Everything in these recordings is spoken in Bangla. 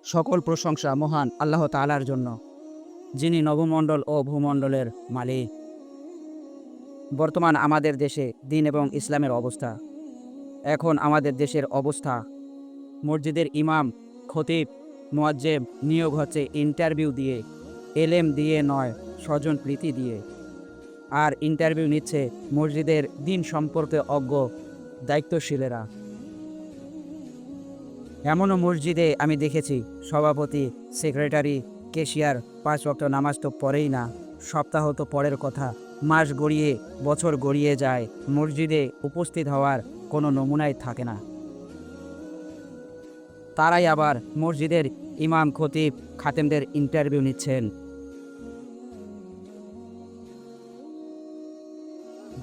সকল প্রশংসা মহান আল্লাহ তাআলার জন্য, যিনি নবমণ্ডল ও ভূমণ্ডলের মালিক। বর্তমান আমাদের দেশে দ্বীন এবং ইসলামের অবস্থা। এখন আমাদের দেশের অবস্থা, মসজিদের ইমাম, খতিব, মুয়াজ্জেব নিয়োগ হচ্ছে ইন্টারভিউ দিয়ে, এলেম দিয়ে নয়, স্বজন প্রীতি দিয়ে। আর ইন্টারভিউ নিচ্ছে মসজিদের দ্বীন সম্পর্কে অজ্ঞ দায়িত্বশীলেরা। এমনও মসজিদে আমি দেখেছি সভাপতি, সেক্রেটারি, ক্যাশিয়ার 5 ওয়াক্ত নামাজ তো পড়েই না, সপ্তাহ তো পরের কথা, মাস গড়িয়ে বছর গড়িয়ে যায়, মসজিদে উপস্থিত হওয়ার কোনো নমুনাই থাকে না। তারাই আবার মসজিদের ইমাম, খতিব, খাতেমদের ইন্টারভিউ নিচ্ছেন।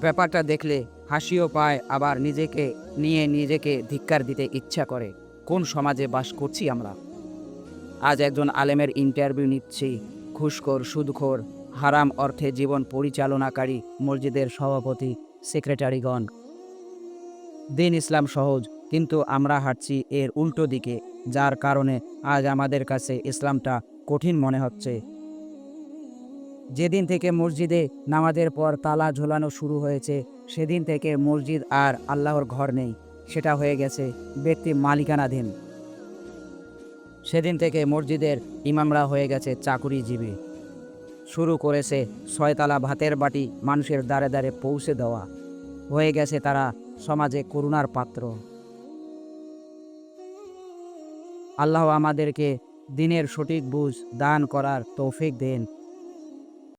ব্যাপারটা দেখলে হাসিও পায়, আবার নিজেকে নিয়ে নিজেকে ধিক্কার দিতে ইচ্ছা করে। কোন সমাজে বাস করছি আমরা? আজ একজন আলেমের ইন্টারভিউ নিচ্ছি ঘুষখোর, সুদখোর, হারাম অর্থে জীবন পরিচালনাকারী মসজিদের সভাপতি, সেক্রেটারিগণ। দ্বীন ইসলাম সহজ, কিন্তু আমরা হাঁটছি এর উল্টো দিকে, যার কারণে আজ আমাদের কাছে ইসলামটা কঠিন মনে হচ্ছে। যেদিন থেকে মসজিদে নামাজের পর তালা ঝোলানো শুরু হয়েছে, সেদিন থেকে মসজিদ আর আল্লাহর ঘর নেই, সেটা হয়ে গেছে ব্যক্তি মালিকানাধীন। সেদিন থেকে মসজিদের ইমামরা হয়ে গেছে চাকুরিজীবী। শুরু করেছে 6 তালা ভাতের বাটি মানুষের দ্বারে দ্বারে পৌঁছে দেওয়া। হয়ে গেছে তারা সমাজে করুণার পাত্র। আল্লাহ আমাদেরকে দ্বীনের সঠিক বুঝ দান করার তৌফিক দেন।